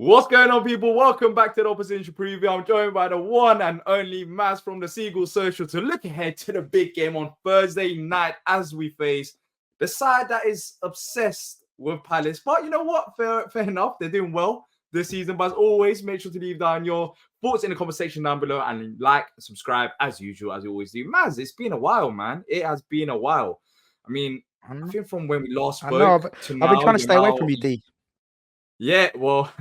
What's going on, people? Welcome back to the Opposition Preview. I'm joined by the one and only Maz from the Seagulls Social to look ahead to the big game on Thursday night as we face the side that is obsessed with Palace. But you know what? Fair enough. They're doing well this season. But as always, make sure to leave down your thoughts in the conversation down below and like, subscribe as usual, as you always do. Maz, it's been a while, man. It has been a while. I mean, I think from when we last spoke to now, I've been trying to stay away from you, D. Yeah, well,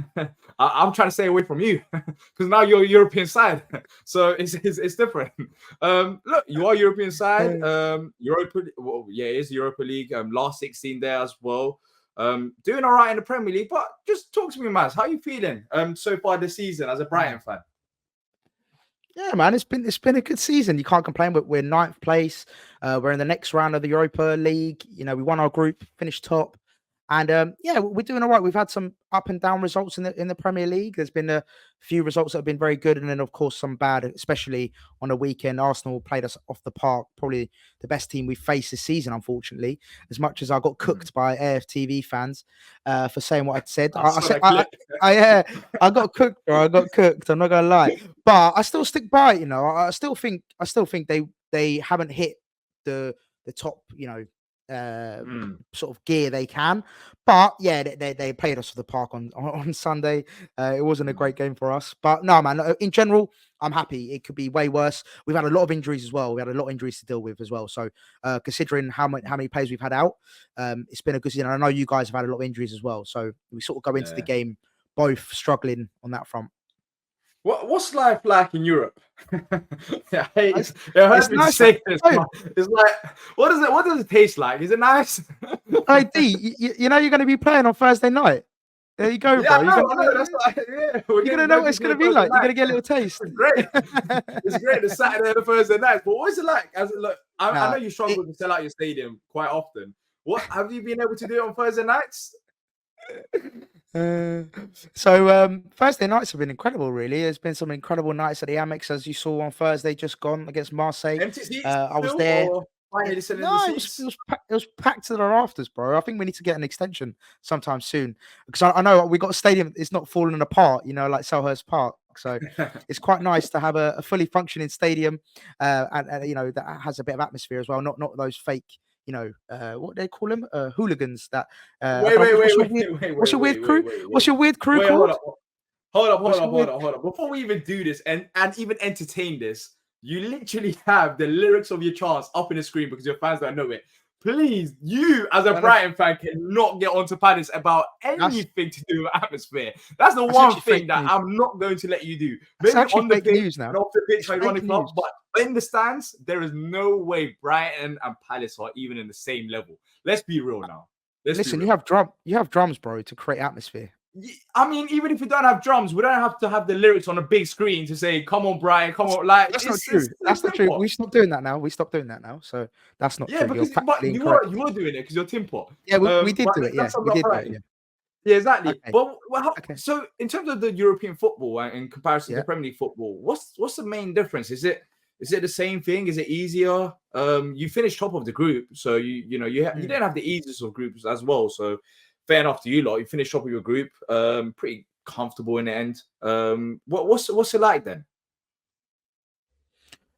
I'm trying to stay away from you because now you're European side, so it's different. Look, you are European side. Europa, well, yeah, it is Europa League. Last 16 there as well. Doing all right in the Premier League, but just talk to me, Maz. How are you feeling so far this season as a Brighton fan? Yeah, man, it's been a good season. You can't complain. But we're 9th place. We're in the next round of the Europa League. You know, we won our group, finished top. And yeah, we're doing all right. We've had some up and down results in the Premier League. There's been a few results that have been very good, and then of course some bad, especially on the weekend. Arsenal played us off the park, probably the best team we've faced this season, unfortunately. As much as I got cooked by AFTV fans for saying what I'd said, I got cooked, bro. I got cooked. I'm not gonna lie, but I still stick by it. You know, I still think they haven't hit the top, sort of gear they can. But yeah, they played us for the park on Sunday. It wasn't a great game for us. But no, man, in general, I'm happy. It could be way worse. We've had a lot of injuries as well. We had a lot of injuries to deal with as well. So considering how many players we've had out, it's been a good season. I know you guys have had a lot of injuries as well. So we sort of go into the game both struggling on that front. What's life like in Europe? It's nice. It's like, what does it taste like? Is it nice? Hey, D, you know you're going to be playing on Thursday night. There you go, bro. You're going to know what it's going to be like. You're going to get a little taste. It's great. It's great. The Saturday and the Thursday night. But what is it like? I know you struggle to sell out your stadium quite often. What have you been able to do on Thursday nights? So Thursday nights have been incredible, really. There's been some incredible nights at the Amex, as you saw on Thursday, just gone against Marseille. I was there. It was packed to the rafters, bro. I think we need to get an extension sometime soon because I know we got a stadium. It's not falling apart, like Selhurst Park. So it's quite nice to have a fully functioning stadium, and that has a bit of atmosphere as well. Not those fake. What they call them? Hooligans. That what's your weird crew? What's your weird crew called? Hold on. Before we even do this and even entertain this, you literally have the lyrics of your chants up in the screen because your fans don't know it. Please, you as a Brighton fan cannot get onto Palace about anything to do with atmosphere. That's the one thing that I'm not going to let you do. Maybe on the pitch, now. Off the pitch, running club, but in the stands, there is no way Brighton and Palace are even in the same level. Let's be real now. Listen, you have drums, bro, to create atmosphere. I mean, even if we don't have drums, we don't have to have the lyrics on a big screen to say, "Come on, Brian, come on." Like that's not true. That's not true. We stopped doing that now. So that's not true. But you were doing it because you're Tim Pot. Yeah, we did do it. Yeah, we did do it. Yeah, exactly. Okay. But so in terms of the European football and in comparison to Premier League football, what's the main difference? Is it the same thing? Is it easier? You finished top of the group, so you didn't have the easiest of groups as well. So fair enough to you lot. You finished top of your group, pretty comfortable in the end. What's it like then?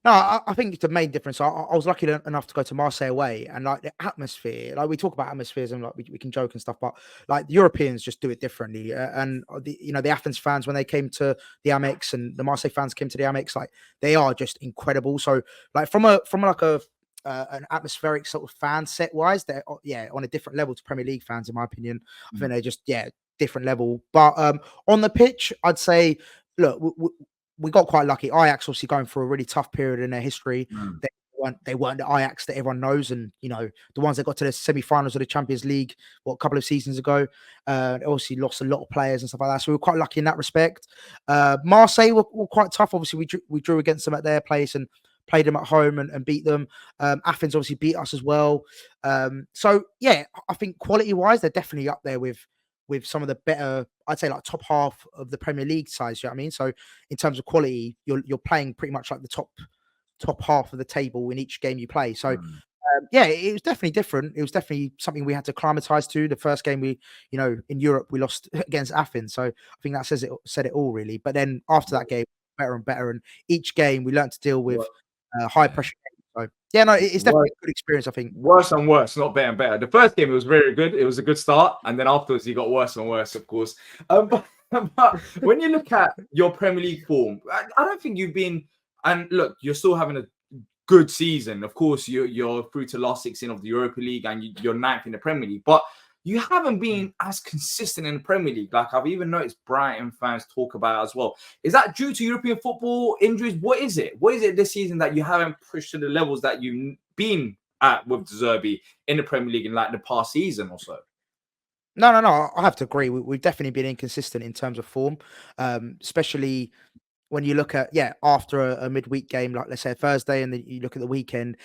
No, I think the main difference. I was lucky enough to go to Marseille away, and like the atmosphere. Like we talk about atmospheres and like we can joke and stuff, but like the Europeans just do it differently. And the Athens fans when they came to the Amex and the Marseille fans came to the Amex, like they are just incredible. So like from an atmospheric sort of fan set wise, they're on a different level to Premier League fans, in my opinion. I think they're just different level. But on the pitch, I'd say, look, we got quite lucky. Ajax obviously going through a really tough period in their history. They weren't the Ajax that everyone knows, and the ones that got to the semi-finals of the Champions League a couple of seasons ago. They obviously lost a lot of players and stuff like that. So we were quite lucky in that respect. Marseille were quite tough. Obviously, we drew against them at their place and played them at home and beat them. Athens obviously beat us as well. So yeah, I think quality-wise, they're definitely up there with some of the better, I'd say, like top half of the Premier League size. You know what I mean? So in terms of quality, you're playing pretty much like the top half of the table in each game you play. So Yeah, it was definitely different. It was definitely something we had to acclimatise to. The first game in Europe, we lost against Athens, so I think that said it all really. But then after that game, better and better, and each game we learned to deal with Wor- high pressure games. So yeah, no, it's definitely wor- a good experience. I think. Worse and worse, not better and better. The first game it was very good. It was a good start, and then afterwards it got worse and worse, of course. But when you look at your Premier League form, I don't think you've been. And look, you're still having a good season. Of course, you're through to last 16 of the Europa League, and you're ninth in the Premier League. But you haven't been as consistent in the Premier League. Like I've even noticed Brighton fans talk about it as well. Is that due to European football injuries? What is it? What is it this season that you haven't pushed to the levels that you've been at with De Zerbi in the Premier League in like the past season or so? No, no, no. I have to agree. We've definitely been inconsistent in terms of form, especially when you look at after a midweek game, like let's say a Thursday, and then you look at the weekend.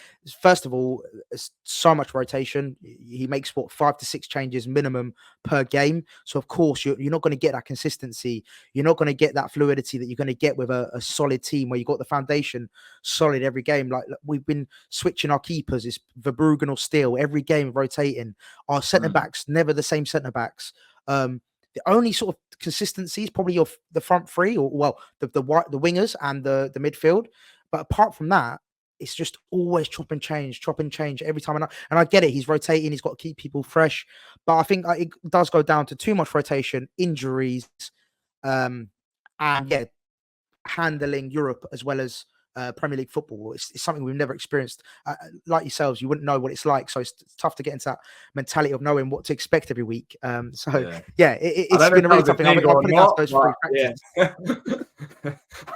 First of all, it's so much rotation. He makes 5 to 6 changes minimum per game. So of course you're not going to get that consistency. You're not going to get that fluidity that you're going to get with a solid team where you got the foundation solid every game. Like we've been switching our keepers. It's Verbruggen or Steele every game, rotating. Our centre backs never the same centre backs. The only sort of consistency is probably the front three, or the wingers and the midfield. But apart from that, it's just always chop and change every time. And I get it. He's rotating. He's got to keep people fresh. But I think it does go down to too much rotation, injuries, and handling Europe as well as Premier League football. It's something we've never experienced. Like yourselves, you wouldn't know what it's like. So it's tough to get into that mentality of knowing what to expect every week. It's been a really tough thing. I'm putting down those three factors.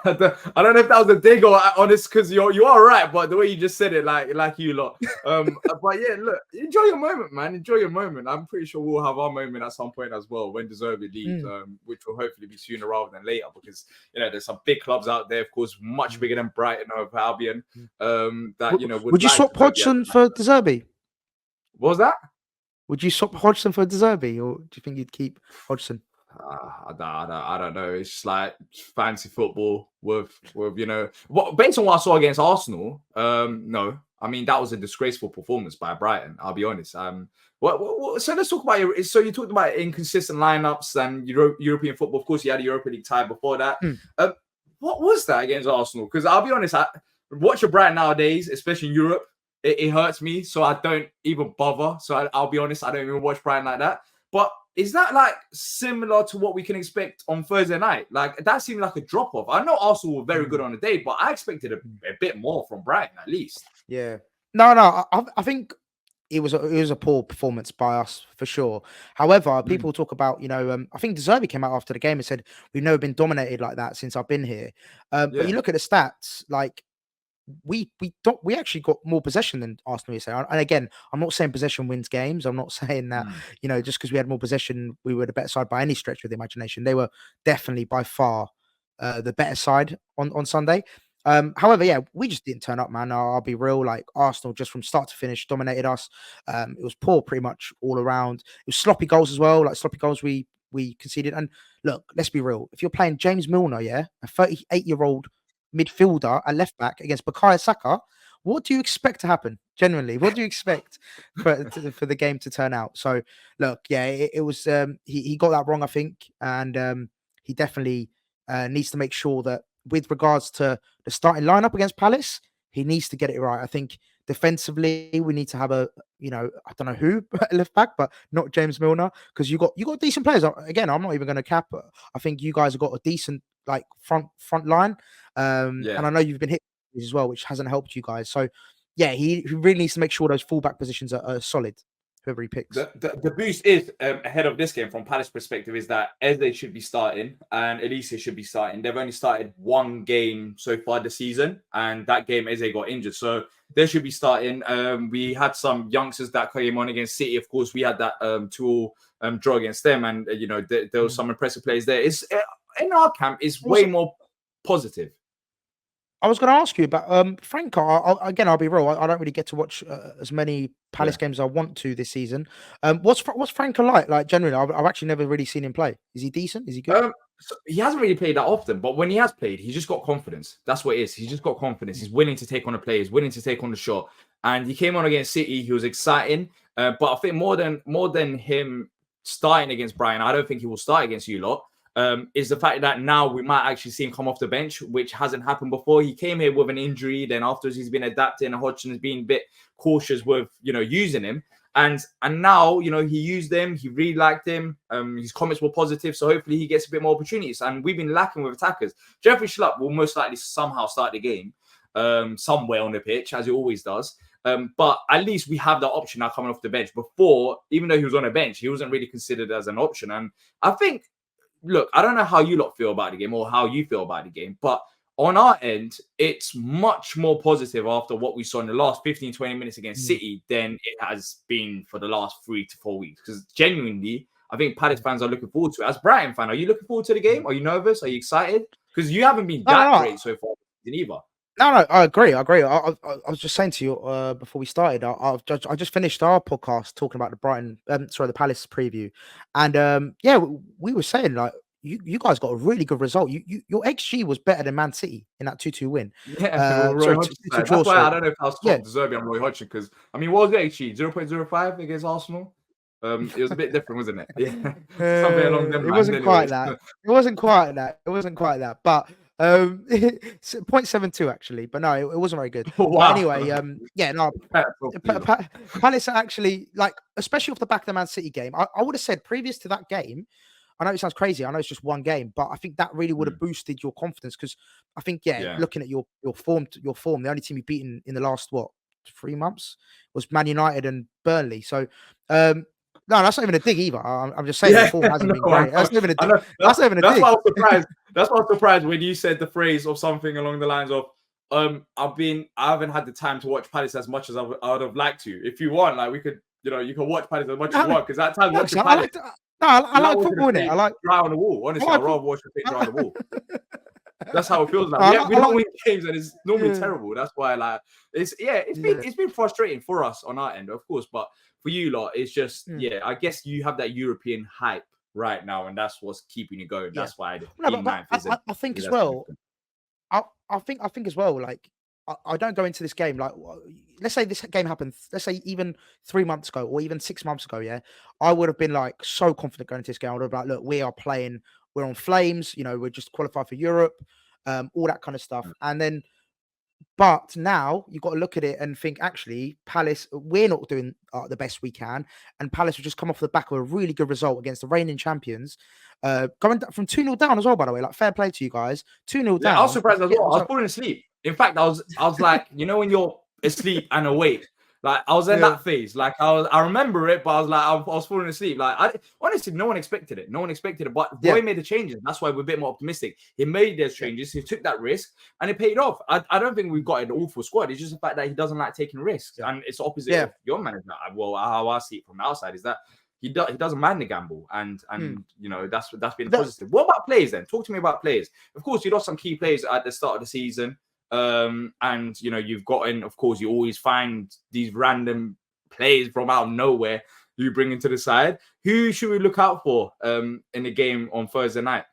I don't know if that was a dig or honest, because you are right, but the way you just said it, like you lot. But yeah, look, enjoy your moment, man. Enjoy your moment. I'm pretty sure we'll have our moment at some point as well when De Zerbi leaves, which will hopefully be sooner rather than later, because there's some big clubs out there, of course, much bigger than Brighton or Albion. Would you swap Hodgson for De Zerbi? What was that? Would you swap Hodgson for De Zerbi, or do you think you'd keep Hodgson? I don't know. It's just like fancy football with based on what I saw against Arsenal. No, I mean that was a disgraceful performance by Brighton. I'll be honest. So let's talk about so you talked about inconsistent lineups and European football. Of course, you had a Europa League tie before that. What was that against Arsenal? Because I'll be honest, watching Brighton nowadays, especially in Europe, it hurts me. So I don't even bother. So I'll be honest, I don't even watch Brighton like that. But is that like similar to what we can expect on Thursday night? Like that seemed like a drop off. I know Arsenal were very good on the day, but I expected a bit more from Brighton at least. Yeah. No. I think it was a poor performance by us for sure. However, people talk about I think De Zerbi came out after the game and said we've never been dominated like that since I've been here. But you look at the stats, like we actually got more possession than Arsenal yesterday. And again, I'm not saying possession wins games. I'm not saying that just because we had more possession, we were the better side by any stretch of the imagination. They were definitely by far the better side on Sunday. However, we just didn't turn up, man. I'll be real. Like Arsenal, just from start to finish, dominated us. It was poor pretty much all around. It was sloppy goals as well. Like sloppy goals we conceded. And look, let's be real. If you're playing James Milner, a 38-year-old midfielder at left back against Bukayo Saka, what do you expect to happen? Genuinely, what do you expect for the game to turn out? So look, it was he got that wrong, I think, and he definitely needs to make sure that with regards to the starting lineup against Palace, he needs to get it right. I think defensively, we need to have I don't know who left back, but not James Milner, because you got decent players. Again, I'm not even going to cap. I think you guys have got a decent like front line. And I know you've been hit as well, which hasn't helped you guys. So he really needs to make sure those fullback positions are solid, whoever he picks. The boost is ahead of this game from Palace perspective is that Eze should be starting and Elise should be starting. They've only started one game so far this season, and that game Eze got injured, so they should be starting. We had some youngsters that came on against City. Of course, we had that 2-2 draw against them, and there was some impressive players there. It's in our camp is way more positive. I was going to ask you about Franco. I'll be real. I don't really get to watch as many Palace games as I want to this season. What's Franco like? Like generally, I've actually never really seen him play. Is he decent? Is he good? So he hasn't really played that often, but when he has played, he's just got confidence. That's what it is. He's just got confidence. He's willing to take on a play. He's willing to take on the shot. and he came on against City. He was exciting, but I think more than him starting against Brighton, I don't think he will start against you lot. Is the fact that now we might actually see him come off the bench, which hasn't happened before. He came here with an injury, then afterwards he's been adapting. Hodgson has been a bit cautious with using him, and now he used him. He really liked him. His comments were positive, so hopefully he gets a bit more opportunities. And we've been lacking with attackers. Jeffrey Schlupp will most likely somehow start the game somewhere on the pitch, as he always does. But at least we have that option now coming off the bench. Before, even though he was on a bench, he wasn't really considered as an option. And I think, look, I don't know how you lot feel about the game or how you feel about the game, but on our end, it's much more positive after what we saw in the last 15, 20 minutes against City than it has been for the last 3 to 4 weeks. Because genuinely, I think Palace fans are looking forward to it. As Brighton fan, are you looking forward to the game? Are you nervous? Are you excited? Because you haven't been that great so far either. No, I agree. I was just saying to you before we started. I just finished our podcast talking about the Palace preview, and we were saying like you guys got a really good result. Your XG was better than Man City in that 2-2 win. Yeah, Roy Hodgson. That's why I don't know if I was talking to Zerbi and Roy Hodgson, because I mean, what was the XG? 0.05 against Arsenal. It was a bit different, wasn't it? Yeah, something along them lines. It wasn't quite that. It wasn't quite that. But 0.72 actually, but no, it wasn't very good. Wow. But anyway, Palace are actually, like, especially off the back of the Man City game. I would have said previous to that game, I know it sounds crazy, I know it's just one game, but I think that really would have boosted your confidence, because I think looking at your form, the only team you've beaten in the last 3 months was Man United and Burnley. So no, that's not even a dig either. I'm just saying the form hasn't been great. That's not even a dig. That's not even a dig. Why I was surprised. That's why I was surprised when you said the phrase or something along the lines of, I haven't had the time to watch Palace as much as I would have liked to. If you want, like, we could, you can watch Palace as much as you want, because that time watching Palace. I like football, innit? I like dry on the wall. Honestly, I'd rather watch the thing dry on the wall. That's how it feels like. We don't win games, and it's normally terrible. That's why, like, it's been frustrating for us on our end, of course, but for you lot, it's just I guess you have that European hype right now, and that's what's keeping you going. That's why I think as well. I think as well. Like, I don't go into this game like, let's say this game happened. Let's say even 3 months ago, or even 6 months ago. Yeah, I would have been like so confident going into this game. I would have been like, look, we are playing. We're on flames. We're just qualified for Europe, all that kind of stuff. And then, but now you've got to look at it and think, actually, Palace, we're not doing the best we can. And Palace will just come off the back of a really good result against the reigning champions. Going from 2-0 down as well, by the way. Like, fair play to you guys. 2-0 down. I was surprised as well. I was falling asleep. In fact, I was like, when you're asleep and awake, like, I was in that phase. Like, I remember it, but I was like, I was falling asleep. Like, honestly, no one expected it. But Roy made the changes. That's why we're a bit more optimistic. He made those changes. He took that risk, and it paid off. I don't think we've got an awful squad. It's just the fact that he doesn't like taking risks, and it's the opposite of your manager. Well, how I see it from the outside is that he doesn't mind the gamble, and that's been positive. What about players then? Talk to me about players. Of course, you lost some key players at the start of the season. And you've gotten, of course, you always find these random players from out of nowhere you bring into the side. Who should we look out for in the game on Thursday night?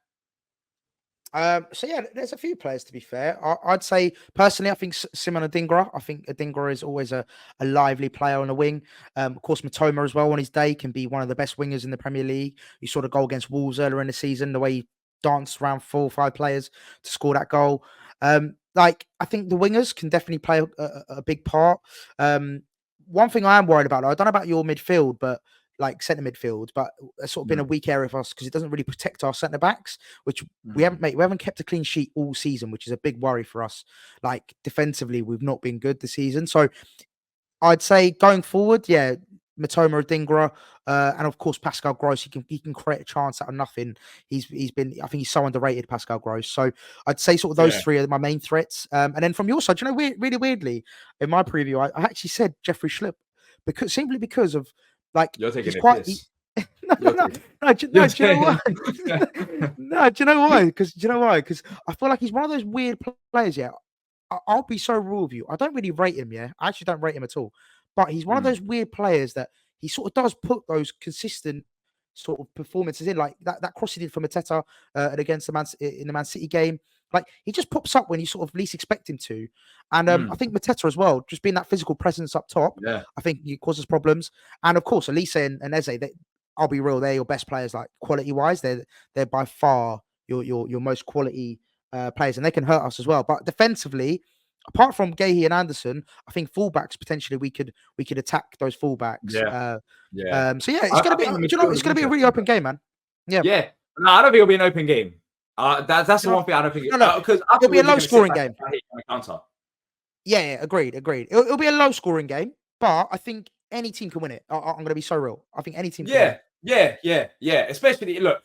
There's a few players, to be fair. I'd say personally, I think Simon Adingra. I think Adingra is always a lively player on the wing. Of course, Matoma as well on his day can be one of the best wingers in the Premier League. You saw the goal against Wolves earlier in the season, the way he danced around 4 or 5 players to score that goal. I think the wingers can definitely play a big part. One thing I am worried about, I don't know about your midfield, but like centre midfield, but it's sort of been a weak area for us because it doesn't really protect our centre backs, which we haven't kept a clean sheet all season, which is a big worry for us. Like, defensively, we've not been good this season. So I'd say going forward, Matoma Adingra, and of course Pascal Gross. He can create a chance out of nothing. I think he's so underrated, Pascal Gross. So I'd say sort of those 3 are my main threats. And then from your side, really weirdly, in my preview, I actually said Jeffrey Schlupp simply because of, like, you're taking he's quite. No. Do you know why? No, do you know why? Because I feel like he's one of those weird players. Yeah, I'll be so raw with you. I don't really rate him. Yeah, I actually don't rate him at all. But he's one of those weird players that he sort of does put those consistent sort of performances in, like that cross he did for Mateta against in the Man City game. Like he just pops up when you sort of least expect him to. And I think Mateta as well, just being that physical presence up top, Yeah. I think he causes problems. And of course, Elise and Eze, I'll be real, they're your best players, like quality wise. They're by far your most quality players, and they can hurt us as well. But defensively, apart from Gahey and Anderson, I think fullbacks potentially we could attack those fullbacks. Yeah. Yeah. So yeah, it's gonna be. I think Do you know? It's gonna be a really open game, man. Yeah. Yeah. No, I don't think it'll be an open game. That's the No, one thing I don't think. no, Because it'll be a low scoring game. Counter. Yeah, agreed. It'll be a low scoring game, but I think any team can win it. I'm going to be so real. I think any team can win it. Yeah. Especially, look,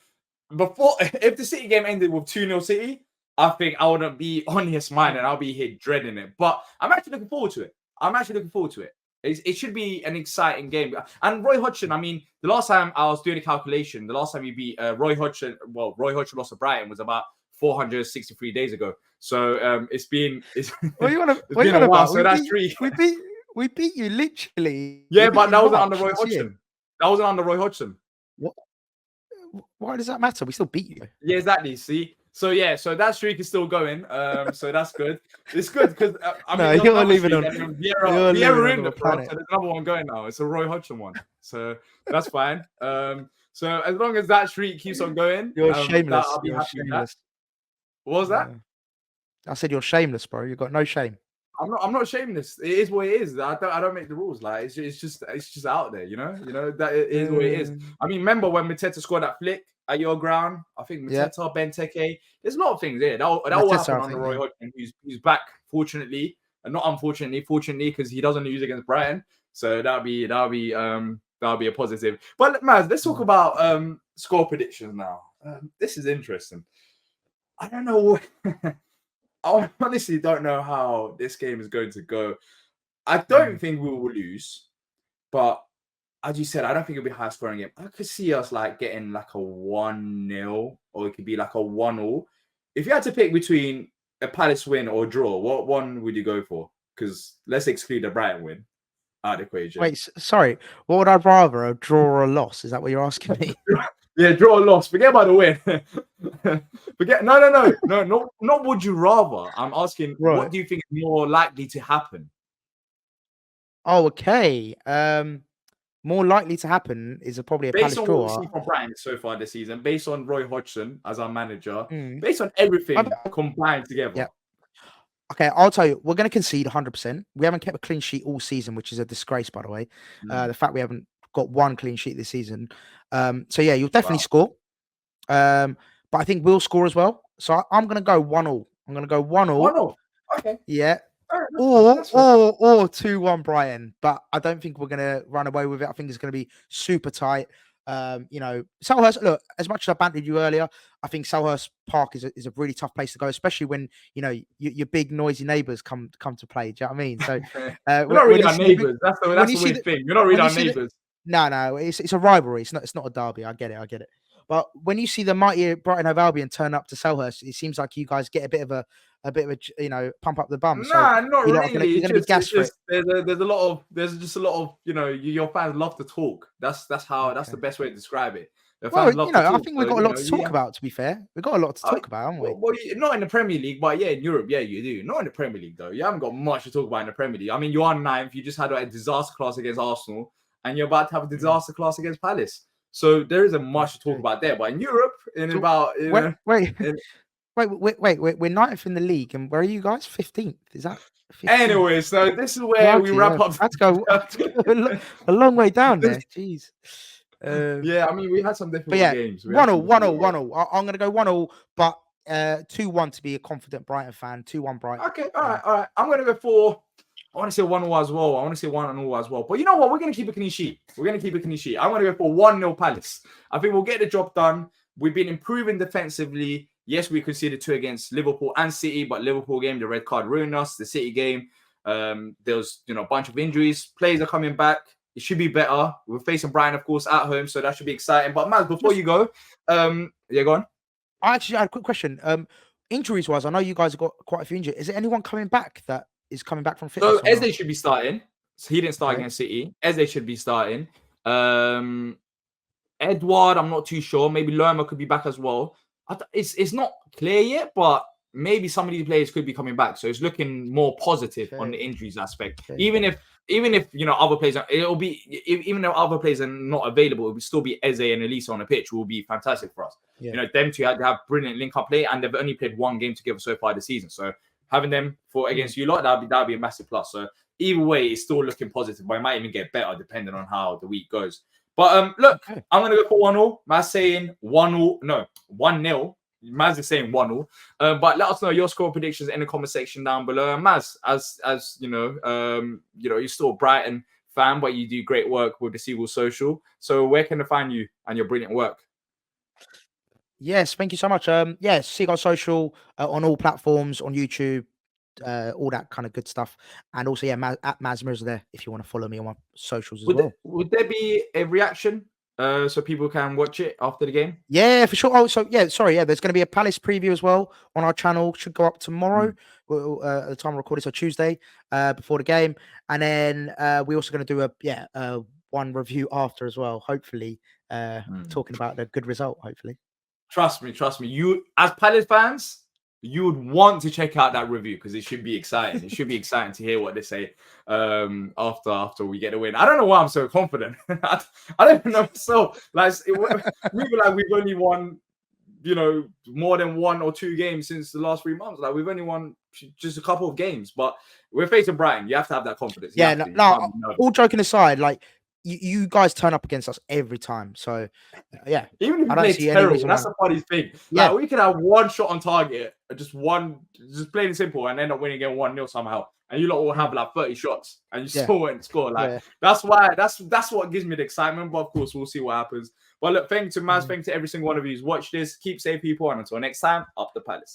before, if the City game ended with 2-0 City, I think I wouldn't be on his mind and I'll be here dreading it. But I'm actually looking forward to it. It should be an exciting game. And Roy Hodgson, I mean, the last time I was doing a calculation, the last time you beat Roy Hodgson lost to Brighton was about 463 days ago. So it's been What you want it's been a while. So that's three. We beat you literally. Yeah, but that wasn't under Roy Hodgson. That wasn't under Roy Hodgson. What? Why does that matter? We still beat you. Yeah, exactly. See, so yeah, so that streak is still going. So that's good. It's good because I mean, you're leaving on. Vieira ruined it for us. So there's another one going now. It's a Roy Hodgson one. So that's fine. So as long as that streak keeps on going, you're shameless. I'll be you're happy with shameless. that. What was that? I said you're shameless, bro. You've got no shame. I'm not shameless. It is what it is. I don't make the rules. Like it's just out there, you know that it is what it is. I mean, remember when Mateta scored that flick at your ground? I think Mateta, Benteke. There's a lot of things there. That will happen under Roy Hodgson, who's back, fortunately, and not unfortunately, fortunately, because he doesn't lose against Brighton. So that'll be a positive. But Maz, let's talk about score predictions now. This is interesting. I don't know. I honestly don't know how this game is going to go. I don't think we will lose, but as you said, I don't think it'll be a high scoring game. I could see us like getting like a 1-0, or it could be like a 1-0. If you had to pick between a Palace win or a draw, what one would you go for? Because let's exclude the Brighton win out of the equation. Wait, sorry. What would I rather, a draw or a loss? Is that what you're asking me? Yeah, draw or loss. Forget about the win. No, not would you rather. I'm asking, what do you think is more likely to happen? Oh, okay. More likely to happen is probably a Palace draw. Based on what we've seen from Brighton so far this season, based on Roy Hodgson as our manager, based on everything combined together. Yeah. Okay, I'll tell you, we're going to concede 100%. We haven't kept a clean sheet all season, which is a disgrace, by the way. The fact we haven't got one clean sheet this season. So yeah, you'll definitely score. But I think we'll score as well. So I'm going to go 1-0. I'm going to go 1-0. 1-0. Okay. Yeah. Or 2-1 Brighton. But I don't think we're going to run away with it. I think it's going to be super tight. Selhurst, look, as much as I bantered you earlier, I think Selhurst Park is a really tough place to go, especially when your big noisy neighbours come to play. Do you know what I mean? So we're not really our neighbours. That's the weird thing. We're not really our neighbours. No, it's a rivalry. It's not a derby. I get it. But when you see the mighty Brighton Hove Albion turn up to Selhurst, it seems like you guys get a bit of a pump up the bum. Nah, so not really. You're gonna be gassed for it. There's just a lot of your fans love to talk. That's the best way to describe it. The fans love to talk. I think we've got a lot to talk about. To be fair, we've got a lot to talk about, haven't we? Well, not in the Premier League, but yeah, in Europe, yeah, you do. Not in the Premier League though. You haven't got much to talk about in the Premier League. I mean, you're on 9th. You just had a disaster class against Arsenal, and you're about to have a disaster class against Palace. So there isn't much to talk about there. But in Europe, we're 9th in the league, and where are you guys? 15th? Is that? 15th? Anyway, so this is where we wrap up. Let's go a long way down there. Jeez. Yeah, I mean, we had some difficult games. 1-0. I'm going to go 1-0, but 2-1 to be a confident Brighton fan. 2-1 Brighton. Okay, all right. I'm going to go for. I want to say 1-0 as well. I want to say 1-0 as well. But you know what? We're going to keep a clean sheet. I'm going to go for 1-0 Palace. I think we'll get the job done. We've been improving defensively. Yes, we conceded 2 against Liverpool and City, but Liverpool game, the red card ruined us. The City game, there was a bunch of injuries. Players are coming back. It should be better. We're facing Brighton, of course, at home, so that should be exciting. But Maz, before you go, go on. I actually had a quick question. Injuries-wise, I know you guys have got quite a few injuries. Is there anyone coming back that is coming back from fitness? So Eze should be starting. So he didn't start against City. Eze should be starting. Edward, I'm not too sure. Maybe Lerma could be back as well. It's not clear yet, but maybe some of these players could be coming back. So it's looking more positive on the injuries aspect. Even if other players even though other players are not available, it will still be Eze and Elisa on the pitch. Will be fantastic for us. Them two have brilliant link-up play, and they've only played one game together so far this season. So having them against you lot, that'd be a massive plus. So either way, it's still looking positive, but it might even get better depending on how the week goes. But look, I'm gonna go for 1-0. Maz saying 1-0. No, 1-0. Maz is saying 1-0. But let us know your score predictions in the comment section down below. And Maz, as you're still a Brighton fan, but you do great work with the Seagulls Social. So where can they find you and your brilliant work? Yes, thank you so much. Seagulls Social on all platforms, on YouTube, all that kind of good stuff. And also, at Mazmir's there if you want to follow me on my socials as well. Would there be a reaction so people can watch it after the game? Yeah, for sure. Oh, so there's going to be a Palace preview as well on our channel. Should go up tomorrow at the time of recording, so Tuesday before the game. And then we're also going to do one review after as well, hopefully talking about the good result, hopefully. Trust me. You, as Palace fans, you would want to check out that review because it should be exciting. It should be exciting to hear what they say after we get a win. I don't know why I'm so confident. I don't even know. So we've only won, more than 1 or 2 games since the last 3 months. Like we've only won just a couple of games, but we're facing Brighton. You have to have that confidence. All joking aside, like. You guys turn up against us every time, so Even if we play terrible, that's the funny thing. Like we could have one shot on target, just plain and simple, and end up winning again 1-0 somehow. And you lot will have like 30 shots, and you still won't score. Like that's what gives me the excitement. But of course, we'll see what happens. But look, thank you to Maz, thank you to every single one of you who's watched this. Keep safe, people, and until next time, up the Palace.